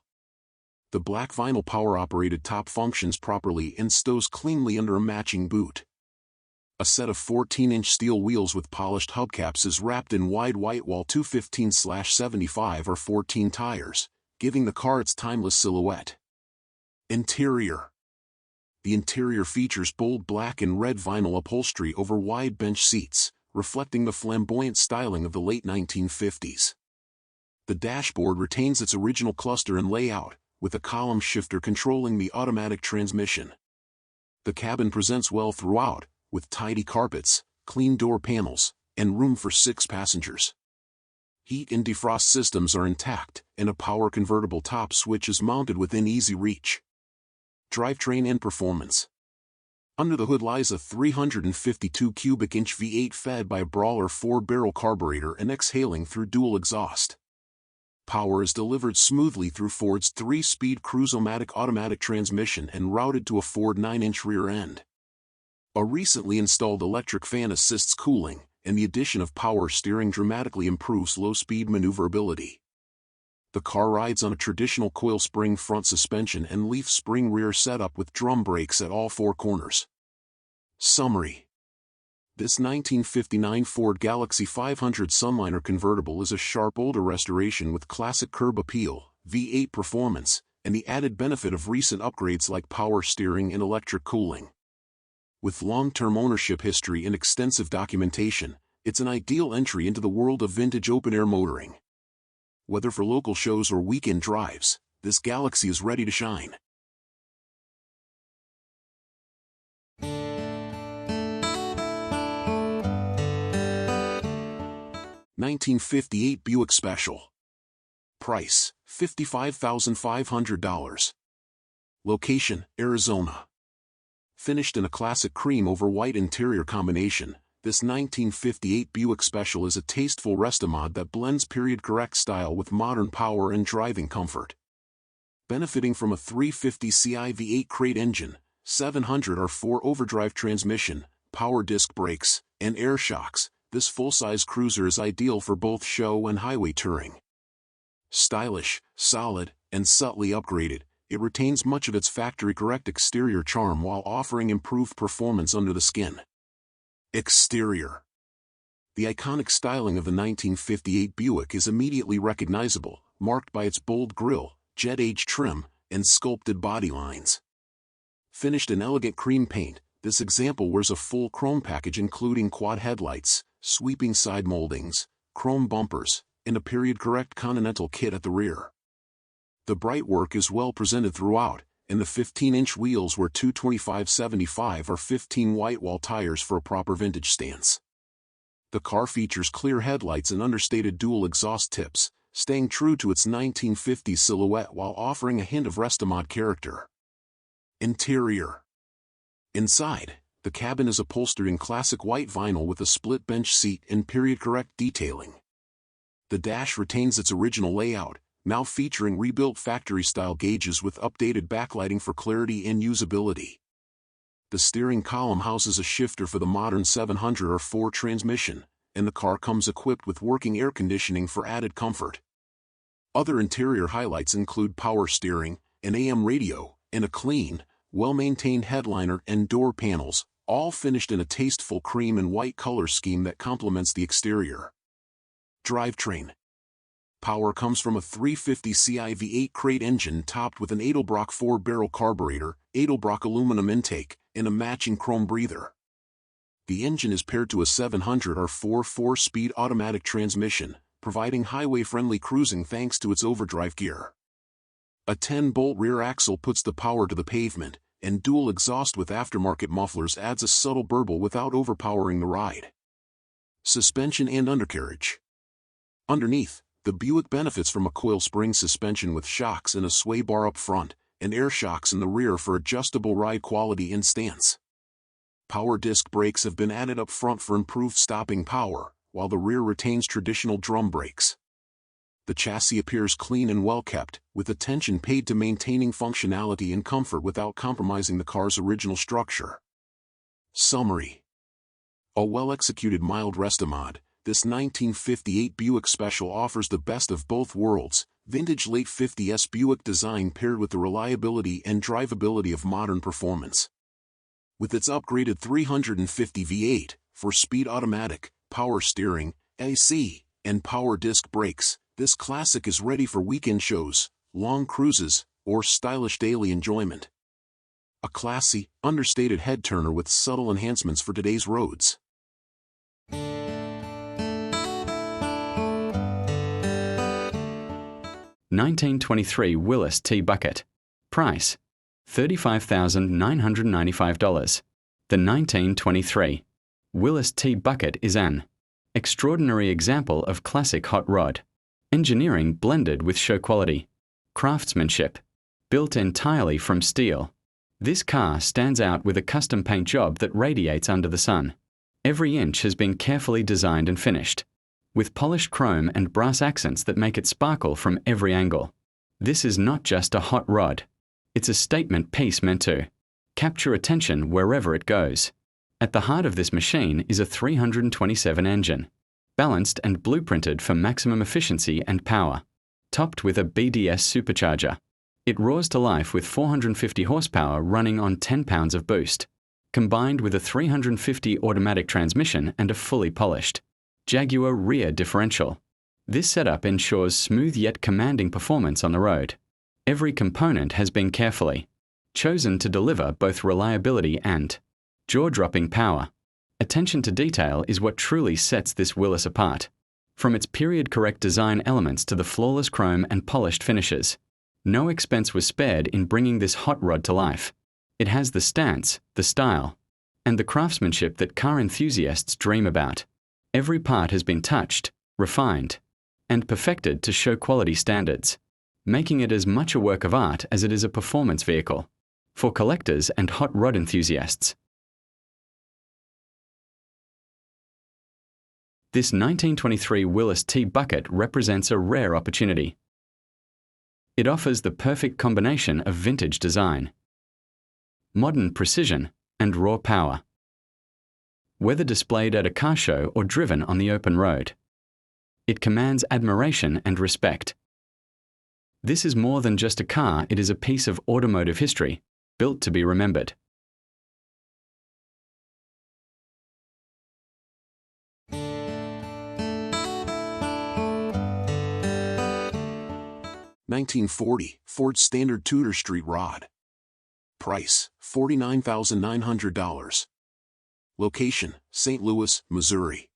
The black vinyl power-operated top functions properly and stows cleanly under a matching boot. A set of 14-inch steel wheels with polished hubcaps is wrapped in wide white, while 215/75 or 14 tires, giving the car its timeless silhouette. Interior. The interior features bold black and red vinyl upholstery over wide bench seats, reflecting the flamboyant styling of the late 1950s. The dashboard retains its original cluster and layout, with a column shifter controlling the automatic transmission. The cabin presents well throughout, with tidy carpets, clean door panels, and room for 6 passengers. Heat and defrost systems are intact, and a power convertible top switch is mounted within easy reach. Drivetrain and performance. Under the hood lies a 352 cubic inch V8 fed by a brawler 4-barrel carburetor and exhaling through dual exhaust. Power is delivered smoothly through Ford's 3-speed Cruise-O-Matic automatic transmission and routed to a Ford 9-inch rear end. A recently installed electric fan assists cooling, and the addition of power steering dramatically improves low-speed maneuverability. The car rides on a traditional coil spring front suspension and leaf spring rear setup with drum brakes at all 4 corners. Summary. This 1959 Ford Galaxy 500 Sunliner convertible is a sharp older restoration with classic curb appeal, V8 performance, and the added benefit of recent upgrades like power steering and electric cooling. With long-term ownership history and extensive documentation, it's an ideal entry into the world of vintage open-air motoring. Whether for local shows or weekend drives, this Galaxy is ready to shine. (1958) Buick Special. Price: $55,500. Location: Arizona. Finished in a classic cream over white interior combination, this 1958 Buick Special is a tasteful Restomod that blends period-correct style with modern power and driving comfort. Benefiting from a 350 CI V8 crate engine, 700 R4 overdrive transmission, power disc brakes, and air shocks, this full-size cruiser is ideal for both show and highway touring. Stylish, solid, and subtly upgraded, it retains much of its factory-correct exterior charm while offering improved performance under the skin. Exterior. The iconic styling of the 1958 Buick is immediately recognizable, marked by its bold grille, jet-age trim, and sculpted body lines. Finished in elegant cream paint, this example wears a full chrome package including quad headlights, sweeping side moldings, chrome bumpers, and a period-correct Continental kit at the rear. The bright work is well presented throughout, and the 15-inch wheels wear 225/75 or 15 white wall tires for a proper vintage stance. The car features clear headlights and understated dual exhaust tips, staying true to its 1950s silhouette while offering a hint of Restomod character. Interior. Inside, The cabin is upholstered in classic white vinyl with a split bench seat and period-correct detailing. The dash retains its original layout, now featuring rebuilt factory-style gauges with updated backlighting for clarity and usability. The steering column houses a shifter for the modern 700R4 transmission, and the car comes equipped with working air conditioning for added comfort. Other interior highlights include power steering, an AM radio, and a clean, well-maintained headliner and door panels, all finished in a tasteful cream and white color scheme that complements the exterior. Drivetrain. Power comes from a 350 Ci V8 crate engine topped with an Edelbrock 4-barrel carburetor, Edelbrock aluminum intake, and a matching chrome breather. The engine is paired to a 700R4 4-speed automatic transmission, providing highway-friendly cruising thanks to its overdrive gear. A 10-bolt rear axle puts the power to the pavement, and dual exhaust with aftermarket mufflers adds a subtle burble without overpowering the ride. Suspension and undercarriage. Underneath, the Buick benefits from a coil spring suspension with shocks and a sway bar up front, and air shocks in the rear for adjustable ride quality and stance. Power disc brakes have been added up front for improved stopping power, while the rear retains traditional drum brakes. The chassis appears clean and well kept, with attention paid to maintaining functionality and comfort without compromising the car's original structure. Summary. A well-executed mild Restomod, this 1958 Buick Special offers the best of both worlds, vintage late 50s Buick design paired with the reliability and drivability of modern performance. With its upgraded 350 V8, 4-speed automatic, power steering, AC, and power disc brakes, this classic is ready for weekend shows, long cruises, or stylish daily enjoyment. A classy, understated head-turner with subtle enhancements for today's roads. 1923 Willys T-Bucket. Price: $35,995. The 1923 Willys T-Bucket is an extraordinary example of classic hot rod engineering blended with show quality, craftsmanship, built entirely from steel. This car stands out with a custom paint job that radiates under the sun. Every inch has been carefully designed and finished, with polished chrome and brass accents that make it sparkle from every angle. This is not just a hot rod. It's a statement piece meant to capture attention wherever it goes. At the heart of this machine is a 327 engine, balanced and blueprinted for maximum efficiency and power, topped with a BDS supercharger. It roars to life with 450 horsepower running on 10 pounds of boost, combined with a 350 automatic transmission and a fully polished Jaguar rear differential. This setup ensures smooth yet commanding performance on the road. Every component has been carefully chosen to deliver both reliability and jaw-dropping power. Attention to detail is what truly sets this Willys apart. From its period-correct design elements to the flawless chrome and polished finishes, no expense was spared in bringing this hot rod to life. It has the stance, the style, and the craftsmanship that car enthusiasts dream about. Every part has been touched, refined, and perfected to show quality standards, making it as much a work of art as it is a performance vehicle for collectors and hot rod enthusiasts. This 1923 Willys T-Bucket represents a rare opportunity. It offers the perfect combination of vintage design, modern precision, and raw power. Whether displayed at a car show or driven on the open road, it commands admiration and respect. This is more than just a car, it is a piece of automotive history, built to be remembered. (1940) Ford Standard Tudor Street Rod. Price: $49,900. Location: St. Louis, Missouri.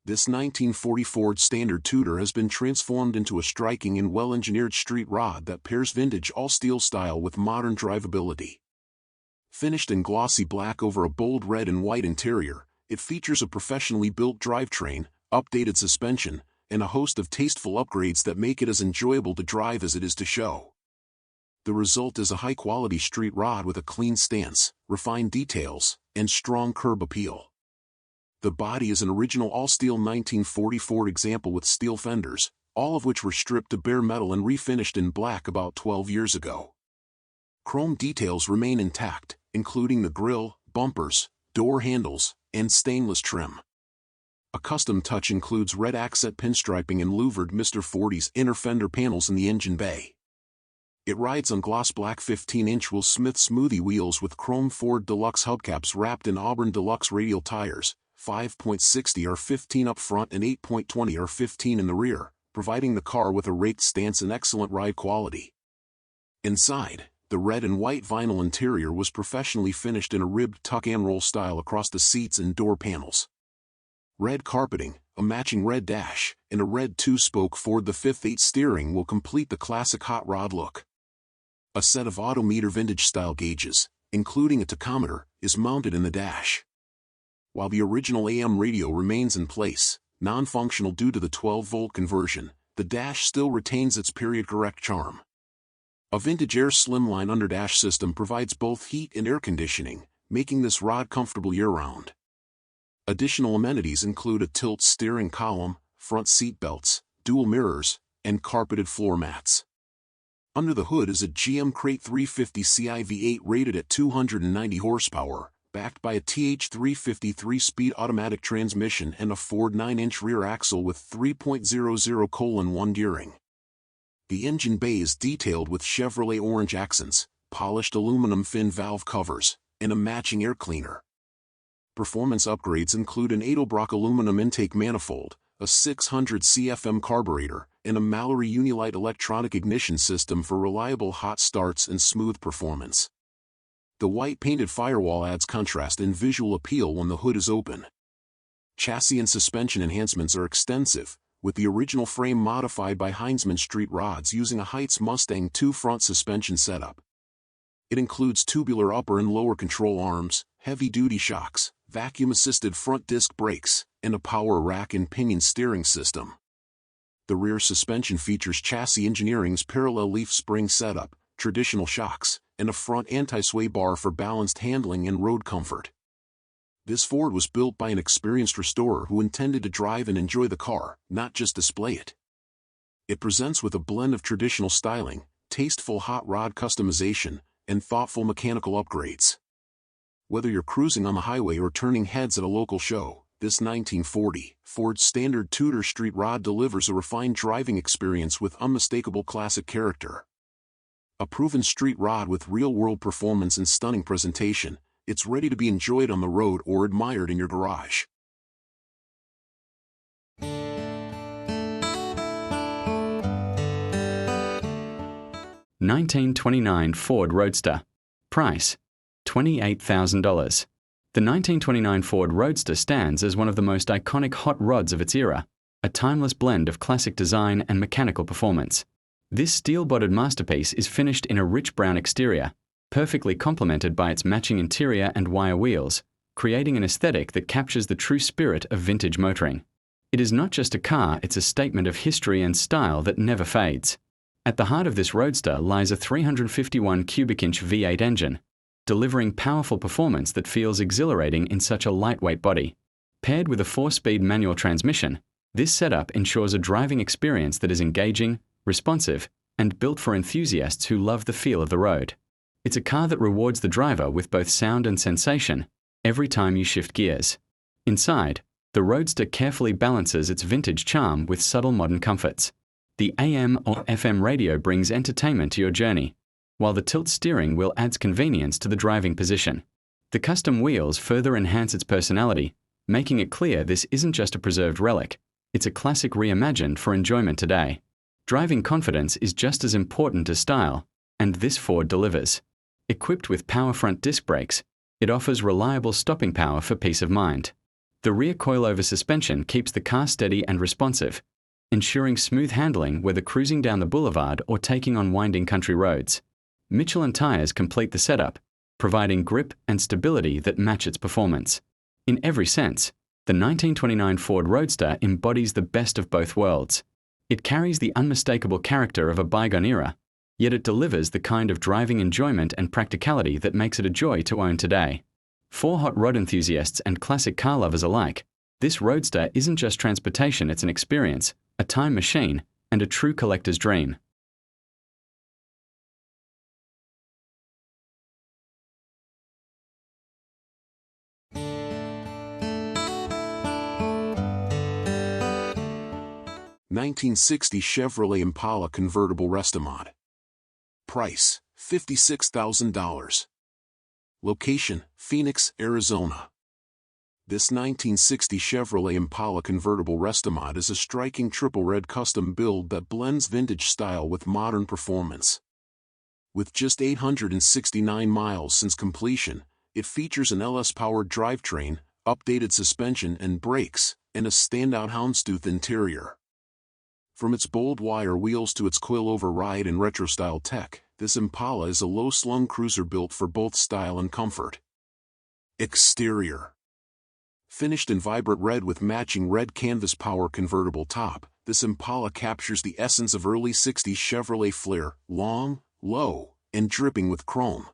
This 1940 Ford Standard Tudor has been transformed into a striking and well-engineered street rod that pairs vintage all-steel style with modern drivability. Finished in glossy black over a bold red and white interior, it features a professionally built drivetrain, updated suspension, and a host of tasteful upgrades that make it as enjoyable to drive as it is to show. The result is a high-quality street rod with a clean stance, refined details, and strong curb appeal. The body is an original all-steel 1940 Ford example with steel fenders, all of which were stripped to bare metal and refinished in black about 12 years ago. Chrome details remain intact, including the grille, bumpers, door handles, and stainless trim. A custom touch includes red accent pinstriping and louvered Mr. 40's inner fender panels in the engine bay. It rides on gloss black 15-inch Will Smith smoothie wheels with chrome Ford Deluxe hubcaps wrapped in Auburn Deluxe radial tires, 5.60 or 15 up front and 8.20 or 15 in the rear, providing the car with a raked stance and excellent ride quality. Inside, the red and white vinyl interior was professionally finished in a ribbed tuck-and roll style across the seats and door panels. Red carpeting, a matching red dash, and a red 2-spoke Ford the 5/8 steering will complete the classic hot rod look. A set of odometer vintage-style gauges, including a tachometer, is mounted in the dash. While the original AM radio remains in place, non-functional due to the 12-volt conversion, the dash still retains its period-correct charm. A vintage air slimline underdash system provides both heat and air conditioning, making this rod comfortable year-round. Additional amenities include a tilt steering column, front seat belts, dual mirrors, and carpeted floor mats. Under the hood is a GM Crate 350 Ci V8 rated at 290 horsepower, backed by a TH350 3-speed automatic transmission and a Ford 9-inch rear axle with 3.00:1 gearing. The engine bay is detailed with Chevrolet orange accents, polished aluminum fin valve covers, and a matching air cleaner. Performance upgrades include an Edelbrock aluminum intake manifold, a 600 CFM carburetor, and a Mallory Unilite electronic ignition system for reliable hot starts and smooth performance. The white painted firewall adds contrast and visual appeal when the hood is open. Chassis and suspension enhancements are extensive, with the original frame modified by Heinzman Street Rods using a Heights Mustang 2 front suspension setup. It includes tubular upper and lower control arms, heavy-duty shocks, vacuum-assisted front disc brakes, and a power rack and pinion steering system. The rear suspension features Chassis Engineering's parallel leaf spring setup, traditional shocks, and a front anti-sway bar for balanced handling and road comfort. This Ford was built by an experienced restorer who intended to drive and enjoy the car, not just display it. It presents with a blend of traditional styling, tasteful hot rod customization, and thoughtful mechanical upgrades. Whether you're cruising on the highway or turning heads at a local show, this 1940 Ford Standard Tudor Street Rod delivers a refined driving experience with unmistakable classic character. A proven street rod with real-world performance and stunning presentation, it's ready to be enjoyed on the road or admired in your garage. $1929 Ford Roadster. Price: $28,000. The 1929 Ford Roadster stands as one of the most iconic hot rods of its era, a timeless blend of classic design and mechanical performance. This steel-bodied masterpiece is finished in a rich brown exterior, perfectly complemented by its matching interior and wire wheels, creating an aesthetic that captures the true spirit of vintage motoring. It is not just a car, it's a statement of history and style that never fades. At the heart of this Roadster lies a 351 cubic-inch V8 engine, delivering powerful performance that feels exhilarating in such a lightweight body. Paired with a 4-speed manual transmission, this setup ensures a driving experience that is engaging, responsive, and built for enthusiasts who love the feel of the road. It's a car that rewards the driver with both sound and sensation every time you shift gears. Inside, the Roadster carefully balances its vintage charm with subtle modern comforts. The AM or FM radio brings entertainment to your journey, while the tilt steering wheel adds convenience to the driving position. The custom wheels further enhance its personality, making it clear this isn't just a preserved relic, it's a classic reimagined for enjoyment today. Driving confidence is just as important as style, and this Ford delivers. Equipped with power front disc brakes, it offers reliable stopping power for peace of mind. The rear coilover suspension keeps the car steady and responsive, ensuring smooth handling whether cruising down the boulevard or taking on winding country roads. Michelin tires complete the setup, providing grip and stability that match its performance. In every sense, the 1929 Ford Roadster embodies the best of both worlds. It carries the unmistakable character of a bygone era, yet it delivers the kind of driving enjoyment and practicality that makes it a joy to own today. For hot rod enthusiasts and classic car lovers alike, this Roadster isn't just transportation, it's an experience, a time machine, and a true collector's dream. (1960) Chevrolet Impala Convertible Restomod. Price, $56,000. Location, Phoenix, Arizona. This 1960 Chevrolet Impala Convertible Restomod is a striking triple red custom build that blends vintage style with modern performance. With just 869 miles since completion, it features an LS-powered drivetrain, updated suspension and brakes, and a standout houndstooth interior. From its bold wire wheels to its coilover ride and retro-style tech, this Impala is a low-slung cruiser built for both style and comfort. Exterior. Finished in vibrant red with matching red canvas power convertible top, this Impala captures the essence of early 60s Chevrolet flair, long, low, and dripping with chrome.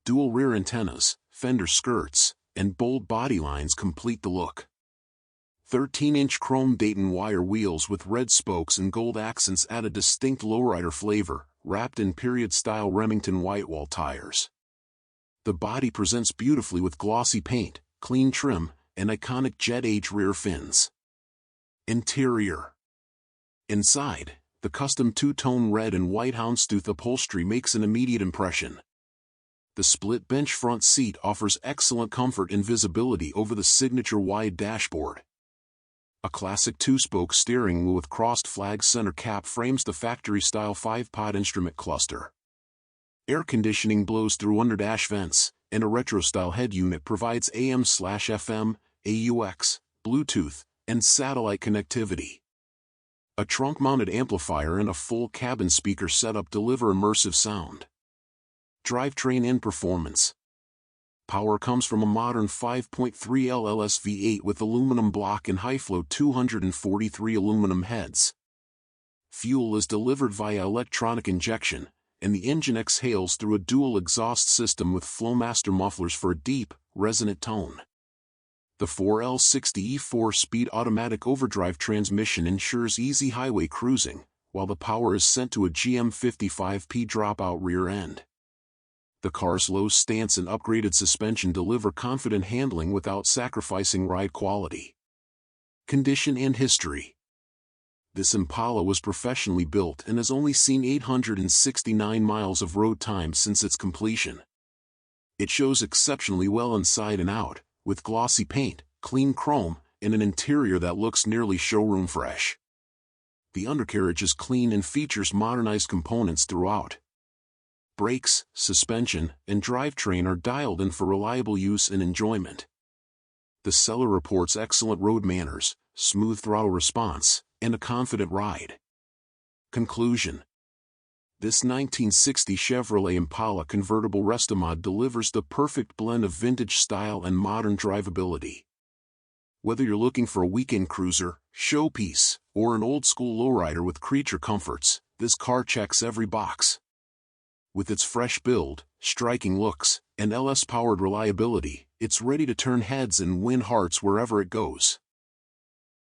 Dual rear antennas, fender skirts, and bold body lines complete the look. 13-inch chrome Dayton wire wheels with red spokes and gold accents add a distinct lowrider flavor, wrapped in period-style Remington whitewall tires. The body presents beautifully with glossy paint, clean trim, and iconic jet-age rear fins. Interior. Inside, the custom two-tone red and white houndstooth upholstery makes an immediate impression. The split bench front seat offers excellent comfort and visibility over the signature wide dashboard. A classic two-spoke steering wheel with crossed flag center cap frames the factory-style 5-pod instrument cluster. Air conditioning blows through under-dash vents, and a retro-style head unit provides AM/FM, AUX, Bluetooth, and satellite connectivity. A trunk-mounted amplifier and a full cabin speaker setup deliver immersive sound. Drivetrain and performance. Power comes from a modern 5.3 LLS V8 with aluminum block and high-flow 243 aluminum heads. Fuel is delivered via electronic injection, and the engine exhales through a dual exhaust system with Flowmaster mufflers for a deep, resonant tone. The 4L60E 4-speed automatic overdrive transmission ensures easy highway cruising, while the power is sent to a GM55P dropout rear end. The car's low stance and upgraded suspension deliver confident handling without sacrificing ride quality. Condition and history. This Impala was professionally built and has only seen 869 miles of road time since its completion. It shows exceptionally well inside and out, with glossy paint, clean chrome, and an interior that looks nearly showroom fresh. The undercarriage is clean and features modernized components throughout. Brakes, suspension, and drivetrain are dialed in for reliable use and enjoyment. The seller reports excellent road manners, smooth throttle response, and a confident ride. Conclusion. This 1960 Chevrolet Impala Convertible Restomod delivers the perfect blend of vintage style and modern drivability. Whether you're looking for a weekend cruiser, showpiece, or an old-school lowrider with creature comforts, this car checks every box. With its fresh build, striking looks, and LS-powered reliability, it's ready to turn heads and win hearts wherever it goes.